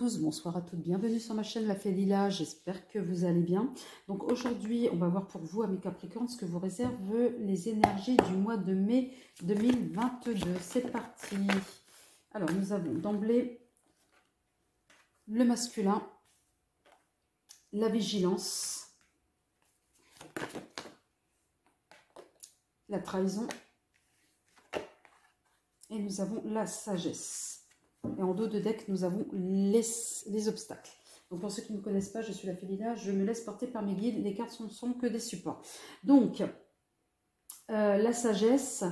tous, bonsoir à toutes, bienvenue sur ma chaîne La Fée Lila, j'espère que vous allez bien. Donc aujourd'hui, on va voir pour vous, amis Capricorne, ce que vous réservent les énergies du mois de mai 2022. C'est parti. Alors, nous avons d'emblée le masculin, la vigilance, la trahison et nous avons la sagesse. Et en dos de deck, nous avons les obstacles. Donc pour ceux qui ne me connaissent pas, je suis la Fée Lila, je me laisse porter par mes guides. Les cartes ne sont que des supports. Donc, la sagesse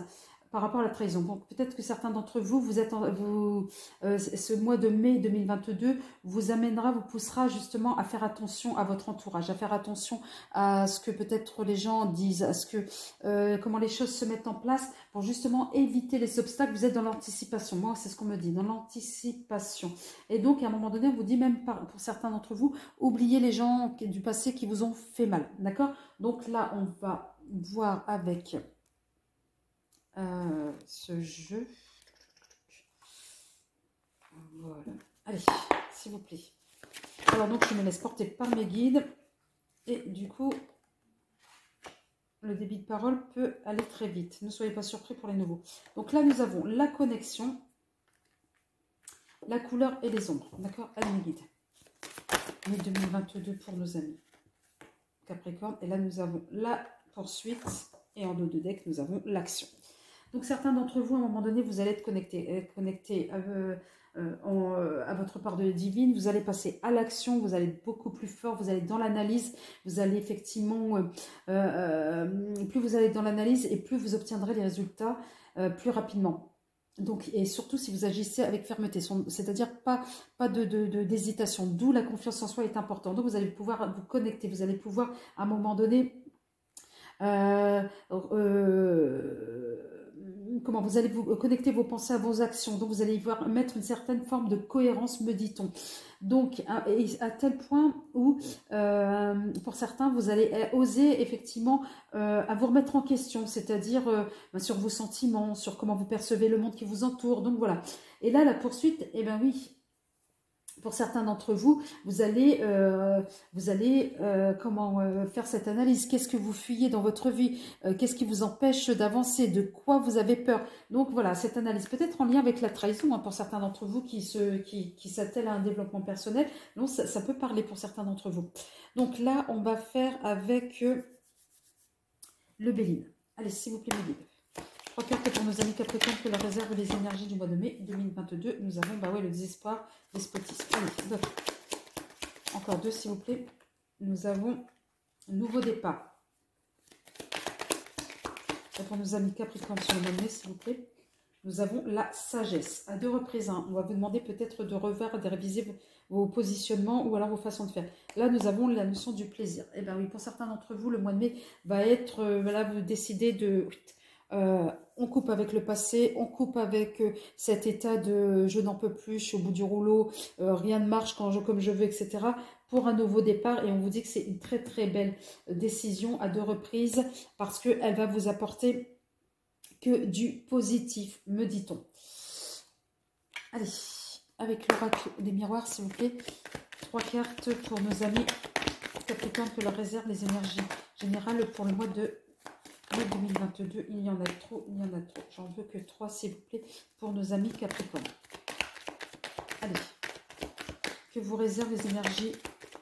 par rapport à la trahison. Donc peut-être que certains d'entre vous, ce mois de mai 2022 vous amènera, vous poussera justement à faire attention à votre entourage, à faire attention à ce que peut-être les gens disent, à ce que comment les choses se mettent en place pour justement éviter les obstacles. Vous êtes dans l'anticipation. Moi, c'est ce qu'on me dit, dans l'anticipation. Et donc, à un moment donné, on vous dit même pour certains d'entre vous, oubliez les gens du passé qui vous ont fait mal. D'accord? Donc là, on va voir avec ce jeu. Voilà. Allez, s'il vous plaît. Alors donc, je me laisse porter par mes guides. Et du coup, le débit de parole peut aller très vite. Ne soyez pas surpris pour les nouveaux. Donc là, nous avons la connexion, la couleur et les ombres. D'accord? Allez, mes guides. Mai 2022 pour nos amis Capricorne. Et là, nous avons la poursuite. Et en dos de deck, nous avons l'action. Donc, certains d'entre vous, à un moment donné, vous allez être connectés à votre part de divine. Vous allez passer à l'action, vous allez être beaucoup plus fort, vous allez être dans l'analyse. Vous allez effectivement, plus vous allez être dans l'analyse et plus vous obtiendrez les résultats plus rapidement. Donc, et surtout si vous agissez avec fermeté, c'est-à-dire pas d'hésitation, d'où la confiance en soi est importante. Donc, vous allez pouvoir vous connecter, vous allez pouvoir, à un moment donné, comment vous allez vous connecter vos pensées à vos actions. Donc vous allez voir mettre une certaine forme de cohérence, me dit-on. Donc à tel point où pour certains vous allez oser effectivement à vous remettre en question, c'est-à-dire sur vos sentiments, sur comment vous percevez le monde qui vous entoure. Donc voilà. Et là la poursuite, eh bien oui. Pour certains d'entre vous, vous allez faire cette analyse. Qu'est-ce que vous fuyez dans votre vie? Qu'est-ce qui vous empêche d'avancer? De quoi vous avez peur? Donc voilà, cette analyse peut-être en lien avec la trahison, hein, pour certains d'entre vous qui s'attellent à un développement personnel. Donc ça peut parler pour certains d'entre vous. Donc là, on va faire avec le Béline. Allez, s'il vous plaît, mes guides. 3 cartes pour nos amis Capricorne que leur réserve les énergies du mois de mai 2022. Nous avons le désespoir, despotisme. Allez, encore 2 s'il vous plaît. Nous avons nouveau départ. Et pour nos amis Capricorne sur le mois de mai, s'il vous plaît. Nous avons la sagesse. À 2 reprises, hein. On va vous demander peut-être de revoir, de réviser vos positionnements ou alors vos façons de faire. Là, nous avons la notion du plaisir. Et bien oui, pour certains d'entre vous, le mois de mai va être, vous décidez de... on coupe avec le passé, on coupe avec cet état de je n'en peux plus, je suis au bout du rouleau, rien ne marche comme je veux, etc. pour un nouveau départ. Et on vous dit que c'est une très très belle décision à 2 reprises parce qu'elle va vous apporter que du positif, me dit-on. Allez, avec l'oracle des miroirs, s'il vous plaît, 3 cartes pour nos amis Capricorne que leur réserve les énergies générales pour le mois de 2022, il y en a trop, il y en a trop. J'en veux que 3, s'il vous plaît, pour nos amis Capricorne. Allez, que vous réserve les énergies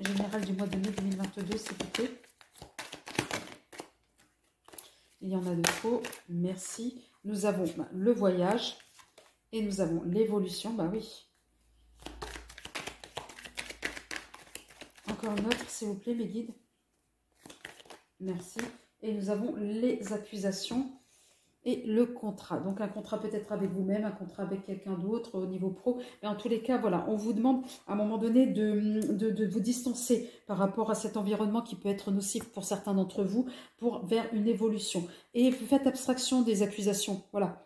générales du mois de mai 2022, s'il vous plaît. Il y en a de trop, merci. Nous avons le voyage et nous avons l'évolution, bah oui. Encore une autre, s'il vous plaît, mes guides. Merci. Et nous avons les accusations et le contrat. Donc un contrat peut-être avec vous-même, un contrat avec quelqu'un d'autre au niveau pro. Mais en tous les cas, voilà, on vous demande à un moment donné de vous distancer par rapport à cet environnement qui peut être nocif pour certains d'entre vous vers une évolution. Et vous faites abstraction des accusations. Voilà.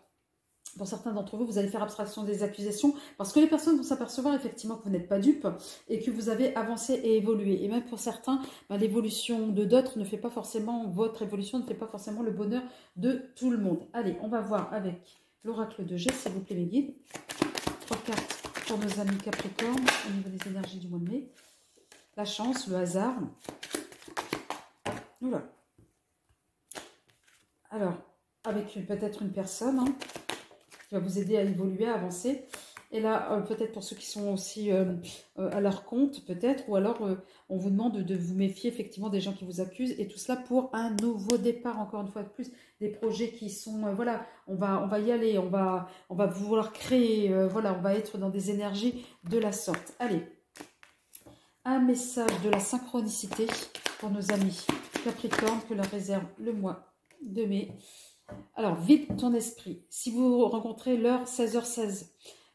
Pour certains d'entre vous, vous allez faire abstraction des accusations parce que les personnes vont s'apercevoir effectivement que vous n'êtes pas dupe et que vous avez avancé et évolué. Et même pour certains, l'évolution de d'autres ne fait pas forcément, votre évolution ne fait pas forcément le bonheur de tout le monde. Allez, on va voir avec l'oracle de G, s'il vous plaît, mes guides. 3 cartes pour nos amis Capricorne au niveau des énergies du mois de mai. La chance, le hasard. Oula. Alors, avec peut-être une personne qui va vous aider à évoluer, à avancer. Et là, peut-être pour ceux qui sont aussi à leur compte, peut-être, ou alors on vous demande de vous méfier effectivement des gens qui vous accusent, et tout cela pour un nouveau départ, encore une fois de plus, des projets qui sont, voilà, on va y aller, on va vouloir créer, voilà, on va être dans des énergies de la sorte. Allez, un message de la synchronicité pour nos amis Capricorne que leur réserve le mois de mai. Alors, vide ton esprit. Si vous rencontrez l'heure 16h16,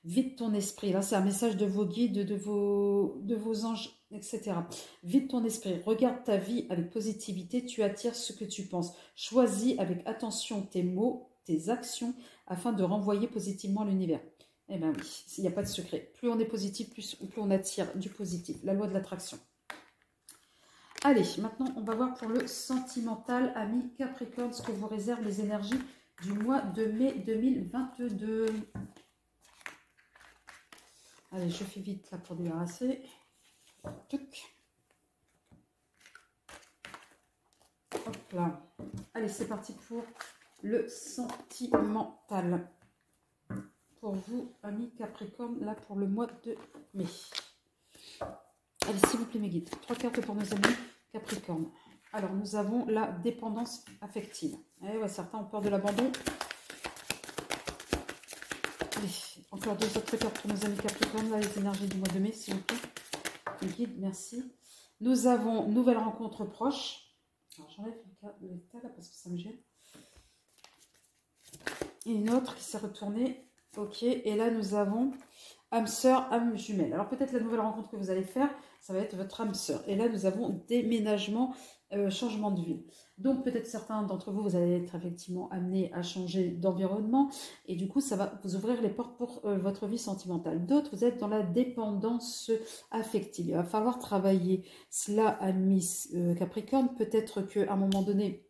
vide ton esprit. Là, c'est un message de vos guides, de vos anges, etc. Vide ton esprit. Regarde ta vie avec positivité. Tu attires ce que tu penses. Choisis avec attention tes mots, tes actions, afin de renvoyer positivement l'univers. Eh bien oui, il n'y a pas de secret. Plus on est positif, plus on attire du positif. La loi de l'attraction. Allez, maintenant, on va voir pour le sentimental, ami Capricorne, ce que vous réservent les énergies du mois de mai 2022. Allez, je fais vite là pour débarrasser. Tuc. Hop là. Allez, c'est parti pour le sentimental. Pour vous, ami Capricorne, là pour le mois de mai. Allez, s'il vous plaît, mes guides. 3 cartes pour nos amis Capricorne. Alors, nous avons la dépendance affective. Eh ouais, certains ont peur de l'abandon. Allez, encore 2 autres cartes pour nos amis Capricorne. Là, les énergies du mois de mai, s'il vous plaît. Les guides, merci. Nous avons nouvelle rencontre proche. Alors, j'enlève l'état là parce que ça me gêne. Et une autre qui s'est retournée. Ok, et là, nous avons âme sœur, âme jumelle. Alors peut-être la nouvelle rencontre que vous allez faire, ça va être votre âme sœur. Et là, nous avons déménagement, changement de ville. Donc peut-être certains d'entre vous, vous allez être effectivement amenés à changer d'environnement. Et du coup, ça va vous ouvrir les portes pour votre vie sentimentale. D'autres, vous êtes dans la dépendance affective. Il va falloir travailler cela, ami Capricorne. Peut-être qu'à un moment donné,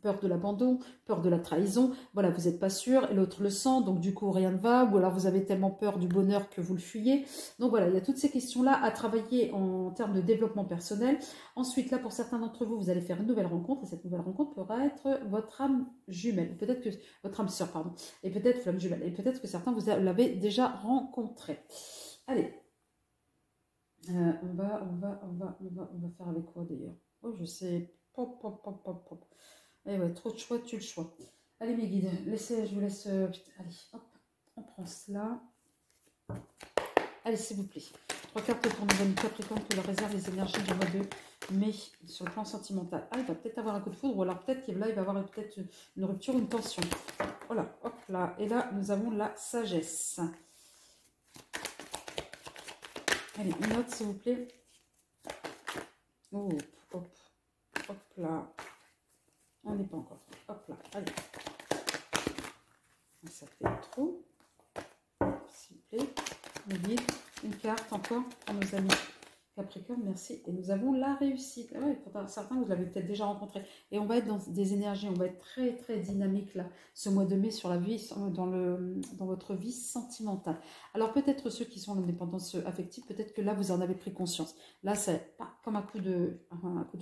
peur de l'abandon, peur de la trahison, voilà, vous n'êtes pas sûr, et l'autre le sent, donc du coup rien ne va, ou alors vous avez tellement peur du bonheur que vous le fuyez. Donc voilà, il y a toutes ces questions-là à travailler en termes de développement personnel. Ensuite, là, pour certains d'entre vous, vous allez faire une nouvelle rencontre, et cette nouvelle rencontre pourra être votre âme jumelle, peut-être que votre âme sœur, pardon, et peut-être l'âme jumelle, et peut-être que certains vous l'avez déjà rencontré. Allez, on va faire avec quoi d'ailleurs? Oh, je sais, pop, pop, pop, pop, pop. Eh ouais, trop de choix, tu le choix. Allez mes guides, je vous laisse... allez, hop, on prend cela. Allez, s'il vous plaît. 3 cartes pour nos amis Capricorne que leur réserve les énergies du mois de mai sur le plan sentimental. Ah, il va peut-être avoir un coup de foudre, ou alors peut-être qu'il va y avoir peut-être une rupture, une tension. Voilà, hop là. Et là, nous avons la sagesse. Allez, une note, s'il vous plaît. Hop, hop, hop là. On n'est pas encore. Hop là, allez. Ça fait trop. S'il vous plaît. On guide. Une carte encore pour nos amis Capricorne, merci. Et nous avons la réussite. Ah ouais, pour certains, vous l'avez peut-être déjà rencontré. Et on va être dans des énergies, on va être très, très dynamique là, ce mois de mai sur la vie, dans votre vie sentimentale. Alors peut-être ceux qui sont en indépendance affective, peut-être que là, vous en avez pris conscience. Là, c'est pas comme un coup de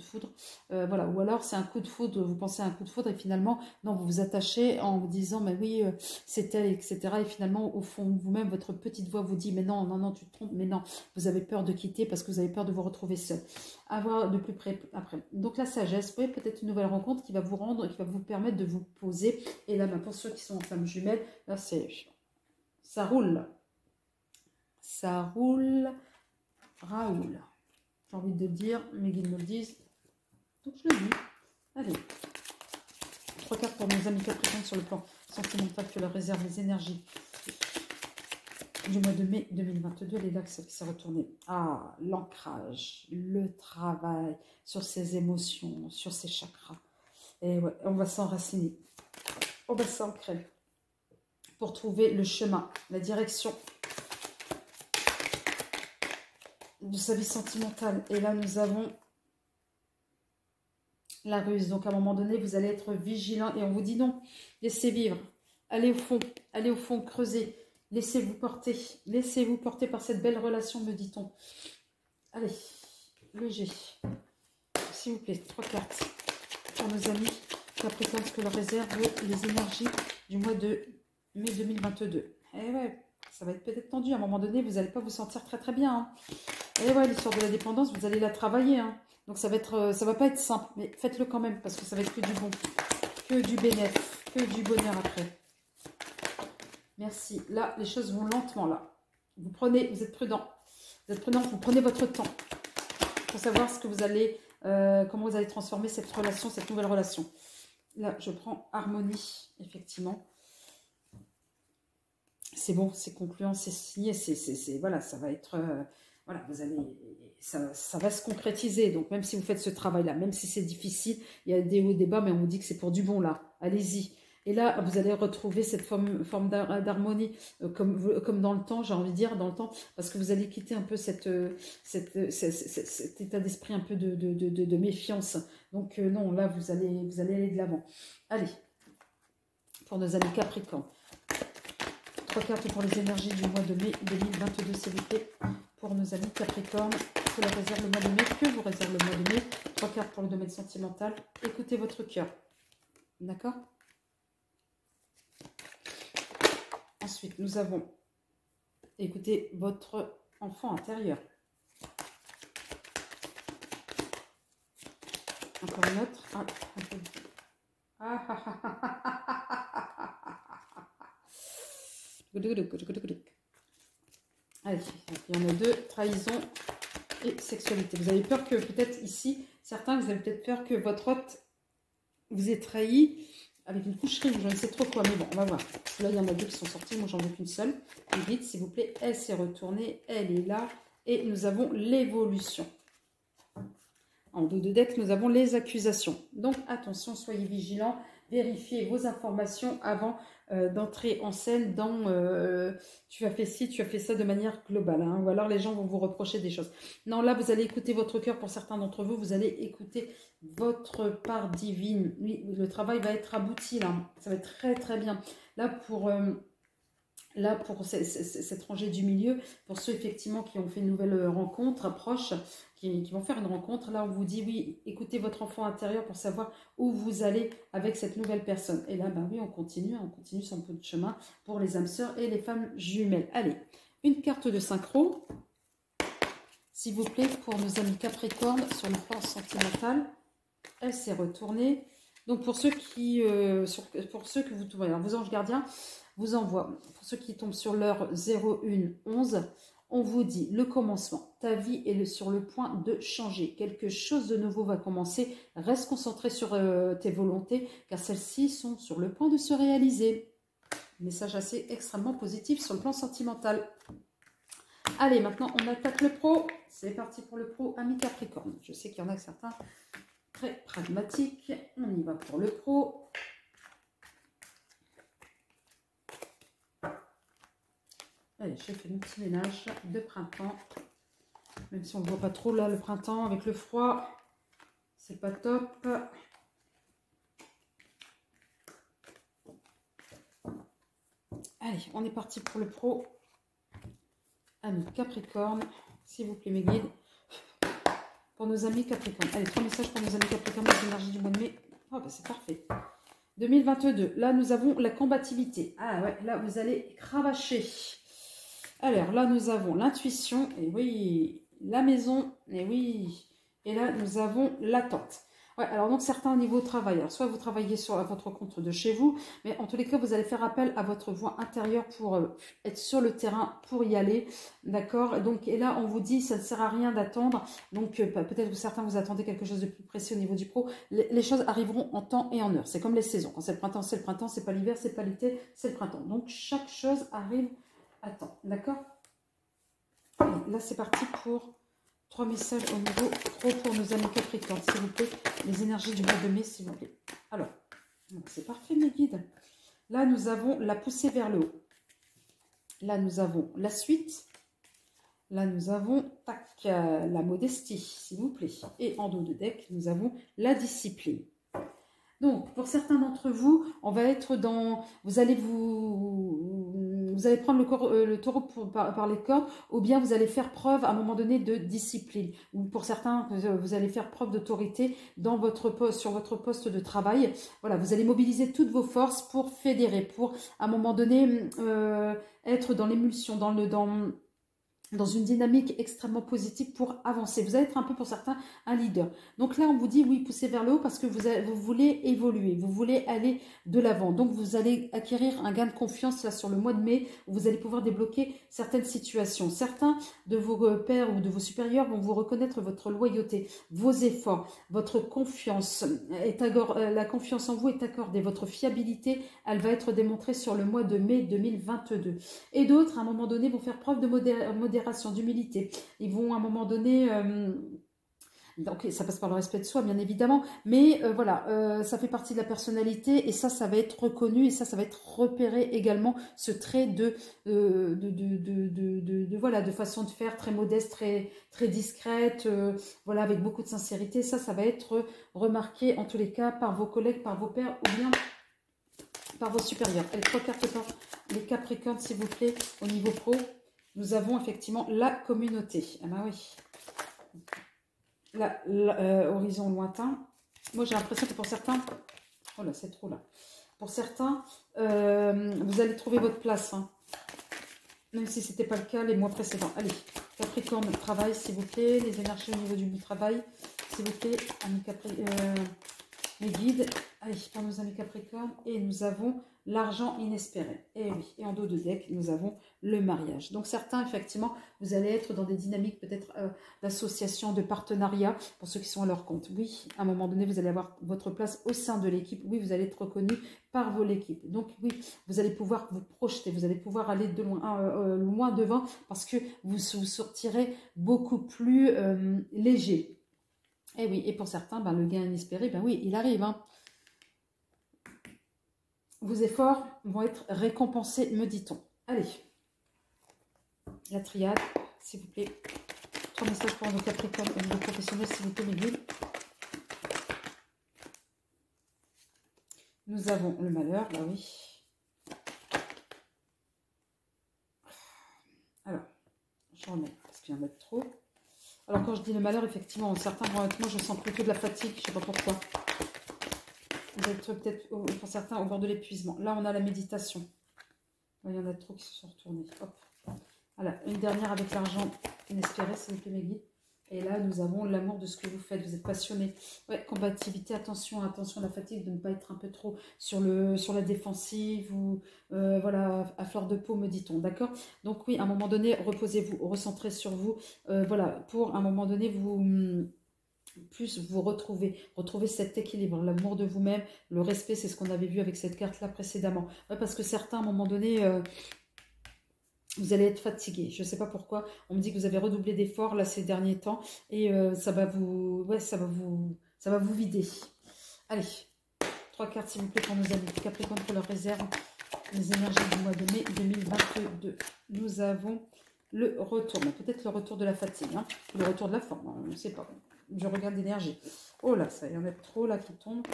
foudre. Voilà. Ou alors, c'est un coup de foudre, vous pensez à un coup de foudre et finalement, non, vous vous attachez en vous disant, mais oui, c'est elle, etc. Et finalement, au fond, vous-même, votre petite voix vous dit, mais non, non, non, tu te trompes, mais non, vous avez peur de quitter parce que vous avez peur de vous retrouver seul. À voir de plus près après. Donc la sagesse, oui, peut-être une nouvelle rencontre qui va vous rendre, qui va vous permettre de vous poser. Et là, pour ceux qui sont en flamme jumelle, là, ça roule. Ça roule. Raoul. J'ai envie de dire, mes guides me le disent. Donc je le dis. Allez. 3 cartes pour mes amis Capricorne sur le plan sentimental que leur réserve les énergies du mois de mai 2022, les là qui s'est retourné. Ah, l'ancrage, le travail sur ses émotions, sur ses chakras. Et ouais, on va s'enraciner. On va s'ancrer pour trouver le chemin, la direction de sa vie sentimentale. Et là, nous avons la ruse. Donc, à un moment donné, vous allez être vigilant et on vous dit non, laissez vivre. Allez au fond, creusez. Laissez-vous porter. Laissez-vous porter par cette belle relation, me dit-on. Allez, le G. S'il vous plaît, 3 cartes. Pour nos amis Capricorne, ce que leur réserve les énergies du mois de mai 2022. Eh ouais, ça va être peut-être tendu. À un moment donné, vous n'allez pas vous sentir très très bien. Hein. Eh ouais, l'histoire de la dépendance, vous allez la travailler. Hein. Donc ça va pas être simple. Mais faites-le quand même, parce que ça va être que du bon. Que du bénéfice. Que du bonheur après. Merci. Là, les choses vont lentement, là. Vous êtes prudent. Vous êtes prudent, vous prenez votre temps pour savoir ce que vous allez, comment vous allez transformer cette relation, cette nouvelle relation. Là, je prends harmonie, effectivement. C'est bon, c'est concluant, c'est signé, voilà, ça va être, voilà, ça va se concrétiser. Donc, même si vous faites ce travail-là, même si c'est difficile, il y a des hauts, des bas, mais on vous dit que c'est pour du bon, là. Allez-y. Et là, vous allez retrouver cette forme d'harmonie, comme dans le temps, j'ai envie de dire, dans le temps, parce que vous allez quitter un peu cet état d'esprit un peu de méfiance. Donc, non, là, vous allez aller de l'avant. Allez, pour nos amis Capricorne. 3 cartes pour les énergies du mois de mai 2022, s'il vous plaît. Pour nos amis Capricorne, que leur réserve le mois de mai, que vous réserve le mois de mai. 3 cartes pour le domaine sentimental. Écoutez votre cœur. D'accord? Ensuite, nous avons écoutez votre enfant intérieur. Encore une autre. Allez, il y en a 2, trahison et sexualité. Vous avez peur que peut-être ici, certains, vous avez peut-être peur que votre hôte vous ait trahi avec une coucherie, je ne sais trop quoi, mais bon, on va voir. Là, il y en a 2 qui sont sortis, moi j'en veux qu'une seule. Vite, s'il vous plaît, elle s'est retournée, elle est là, et nous avons l'évolution. En dos de deck, nous avons les accusations. Donc, attention, soyez vigilants, vérifiez vos informations avant d'entrer en scène dans tu as fait ci, tu as fait ça de manière globale. Hein, ou alors, les gens vont vous reprocher des choses. Non, là, vous allez écouter votre cœur. Pour certains d'entre vous, vous allez écouter votre part divine. Oui, le travail va être abouti, là. Ça va être très, très bien. Là, pour cette rangée du milieu, pour ceux effectivement qui ont fait une nouvelle rencontre, approche, qui vont faire une rencontre, là on vous dit oui, écoutez votre enfant intérieur pour savoir où vous allez avec cette nouvelle personne. Et là, ben oui, on continue son peu de chemin pour les âmes sœurs et les femmes jumelles. Allez, une carte de synchro, s'il vous plaît, pour nos amis Capricorne sur le plan sentimental. Elle s'est retournée. Donc pour ceux que vous tombez, alors vos anges gardiens vous envoient, pour ceux qui tombent sur l'heure 0111, on vous dit le commencement. Ta vie est sur le point de changer. Quelque chose de nouveau va commencer. Reste concentré sur tes volontés, car celles-ci sont sur le point de se réaliser. Message assez extrêmement positif sur le plan sentimental. Allez, maintenant on attaque le pro. C'est parti pour le pro, ami Capricorne. Je sais qu'il y en a certains très pragmatiques. On y va pour le pro. Allez, j'ai fait mon petit ménage de printemps. Même si on ne voit pas trop là le printemps avec le froid. C'est pas top. Allez, on est parti pour le pro. Amis Capricorne, s'il vous plaît mes guides. Pour nos amis Capricorne. Allez, 3 messages pour nos amis Capricorne, les énergies du mois de mai. Oh, bah c'est parfait. 2022, là nous avons la combativité. Ah ouais, là vous allez cravacher. Alors là nous avons l'intuition, et oui, la maison, et oui. Et là nous avons l'attente. Ouais, alors donc certains au niveau travail, alors soit vous travaillez à votre compte de chez vous, mais en tous les cas vous allez faire appel à votre voix intérieure pour être sur le terrain, pour y aller, d'accord. Donc et là on vous dit ça ne sert à rien d'attendre, donc peut-être que certains vous attendez quelque chose de plus précis au niveau du pro, les choses arriveront en temps et en heure, c'est comme les saisons, quand c'est le printemps, c'est pas l'hiver, c'est pas l'été, c'est le printemps, donc chaque chose arrive à temps, d'accord. Là c'est parti pour 3 messages au niveau pro pour nos amis Capricorne, s'il vous plaît. Les énergies du mois de mai, s'il vous plaît. Alors, c'est parfait mes guides. Là, nous avons la poussée vers le haut. Là, nous avons la suite. Là, nous avons la modestie, s'il vous plaît. Et en dos de deck, nous avons la discipline. Donc, pour certains d'entre vous, on va être dans... Vous vous allez prendre le taureau par les cornes, ou bien vous allez faire preuve à un moment donné de discipline. Ou pour certains, vous allez faire preuve d'autorité dans votre poste, sur votre poste de travail. Voilà, vous allez mobiliser toutes vos forces pour fédérer, pour à un moment donné être dans l'émulsion, dans une dynamique extrêmement positive pour avancer. Vous allez être un peu pour certains un leader. Donc là, on vous dit oui, poussez vers le haut parce que vous voulez évoluer, vous voulez aller de l'avant. Donc vous allez acquérir un gain de confiance là sur le mois de mai où vous allez pouvoir débloquer certaines situations. Certains de vos pairs ou de vos supérieurs vont vous reconnaître votre loyauté, vos efforts, votre confiance. La confiance en vous est accordée. Votre fiabilité, elle va être démontrée sur le mois de mai 2022. Et d'autres, à un moment donné, vont faire preuve de modération, d'humilité. Ils vont à un moment donné... donc ça passe par le respect de soi, bien évidemment, mais voilà, ça fait partie de la personnalité et ça va être reconnu et ça va être repéré également, ce trait voilà, de façon de faire très modeste, très discrète, voilà, avec beaucoup de sincérité. Ça va être remarqué en tous les cas par vos collègues, par vos pairs ou bien par vos supérieurs. Les 3 cartes par les Capricornes, s'il vous plaît, au niveau pro. Nous avons effectivement la communauté. Ah ben oui. Horizon lointain. Moi, j'ai l'impression que pour certains... Oh là, c'est trop là. Pour certains, vous allez trouver votre place. Hein. Même si ce n'était pas le cas les mois précédents. Allez, Capricorne, travail, s'il vous plaît. Les énergies au niveau du travail, s'il vous plaît. Les guides. Allez, par nos amis Capricorne. Et nous avons l'argent inespéré. Et oui, et en dos de deck, nous avons le mariage. Donc certains, effectivement, vous allez être dans des dynamiques peut-être d'association, de partenariat, pour ceux qui sont à leur compte. Oui, à un moment donné, vous allez avoir votre place au sein de l'équipe. Oui, vous allez être reconnu par l'équipe. Donc oui, vous allez pouvoir vous projeter, vous allez pouvoir aller de loin devant, parce que vous sortirez beaucoup plus léger. Et oui, et pour certains, ben, le gain inespéré, ben oui, il arrive, hein. Vos efforts vont être récompensés, me dit-on. Allez, la triade, s'il vous plaît. 3 messages pour nos Capricornes au niveau professionnel, s'il vous plaît, mes guides. Nous avons le malheur, bah oui. Alors, j'en remets, parce qu'il y en a trop. Alors, quand je dis le malheur, effectivement, certains vont être, moi, je sens plutôt de la fatigue, je ne sais pas pourquoi. Vous êtes peut-être, pour certains, au bord de l'épuisement. Là, on a la méditation. Il y en a trop qui se sont retournés. Hop. Voilà, une dernière avec l'argent inespéré, s'il vous plaît, mes guides. Et là, nous avons l'amour de ce que vous faites. Vous êtes passionné. Ouais, combativité, attention, attention à la fatigue, de ne pas être un peu trop sur la défensive ou voilà, à fleur de peau, me dit-on. D'accord? Donc oui, à un moment donné, reposez-vous, recentrez sur vous. Voilà, pour un moment donné, plus vous retrouver cet équilibre, l'amour de vous-même, le respect, c'est ce qu'on avait vu avec cette carte-là précédemment. Ouais, parce que certains, à un moment donné, vous allez être fatigué. Je ne sais pas pourquoi. On me dit que vous avez redoublé d'efforts là ces derniers temps et ça va vous vider. Allez, 3 cartes s'il vous plaît pour nos amis Capricorne pour leur réserve. Les énergies du mois de mai 2022. Nous avons le retour, peut-être le retour de la fatigue, hein, le retour de la forme, on ne sait pas. Je regarde l'énergie. Oh là, ça y en a trop là qui tombent.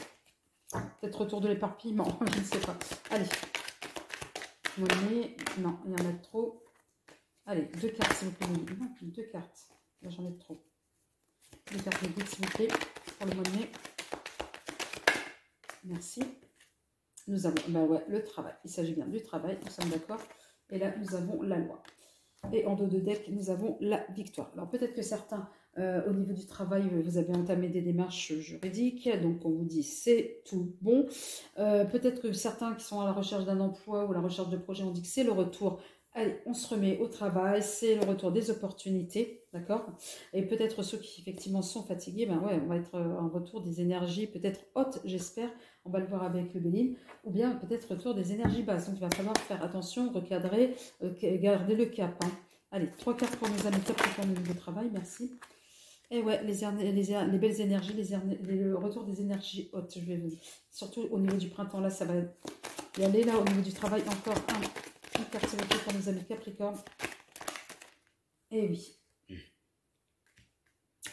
Peut-être retour de l'éparpillement, je ne sais pas. Allez. Monnaie. Non, il y en a trop. Allez, 2 cartes s'il vous plaît. Non, 2 cartes. Là, j'en ai trop. 2 cartes de guide s'il vous plaît pour le mois de mai. Merci. Nous avons le travail. Il s'agit bien du travail, nous sommes d'accord. Et là, nous avons la loi. Et en dos de deck, nous avons la victoire. Alors peut-être que certains, au niveau du travail, vous avez entamé des démarches juridiques, donc on vous dit c'est tout bon. Peut-être que certains qui sont à la recherche d'un emploi ou à la recherche de projet, on dit que c'est le retour. Allez, on se remet au travail, c'est le retour des opportunités, d'accord? Et peut-être ceux qui effectivement sont fatigués, ben ouais, on va être en retour des énergies peut-être hautes, j'espère. On va le voir avec le Béline, ou bien peut-être retour des énergies basses. Donc il va falloir faire attention, recadrer, garder le cap. Hein. Allez, 3 cartes pour nos amis Capricorne au niveau travail, merci. Et ouais, les belles énergies, le retour des énergies hautes. Je vais surtout au niveau du printemps, là, ça va y aller. Là, au niveau du travail, encore une carte s'il vous plaît pour nos amis Capricorne. Et oui.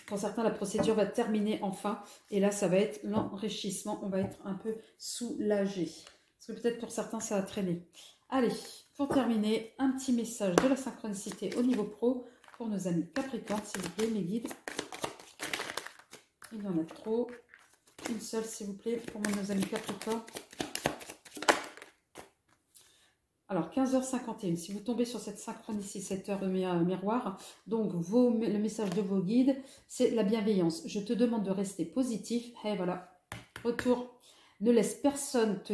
Pour certains, la procédure va terminer enfin. Et là, ça va être l'enrichissement. On va être un peu soulagé. Parce que peut-être pour certains, ça a traîné. Allez, Pour terminer, un petit message de la synchronicité au niveau pro pour nos amis Capricorne, s'il vous plaît, mes guides. Il y en a trop. Une seule, s'il vous plaît, pour nos amis Capricorne. Alors, 15h51, si vous tombez sur cette synchronicité, cette heure de miroir, donc le message de vos guides, c'est la bienveillance. Je te demande de rester positif. Et voilà, retour. Ne laisse personne te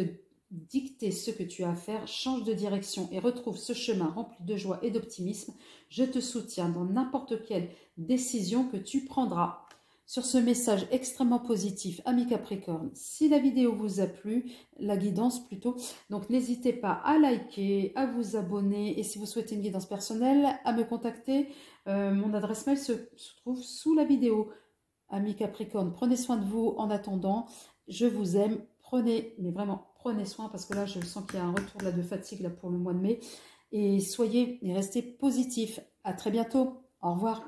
dicter ce que tu as à faire. Change de direction et retrouve ce chemin rempli de joie et d'optimisme. Je te soutiens dans n'importe quelle décision que tu prendras. Sur ce message extrêmement positif, amis Capricorne, si la vidéo vous a plu, la guidance plutôt, donc n'hésitez pas à liker, à vous abonner et si vous souhaitez une guidance personnelle, à me contacter. Mon adresse mail se trouve sous la vidéo. Amis Capricorne, prenez soin de vous en attendant. Je vous aime. Prenez, mais vraiment, prenez soin parce que là, je sens qu'il y a un retour là, de fatigue là, pour le mois de mai. Et soyez et restez positifs. À très bientôt. Au revoir.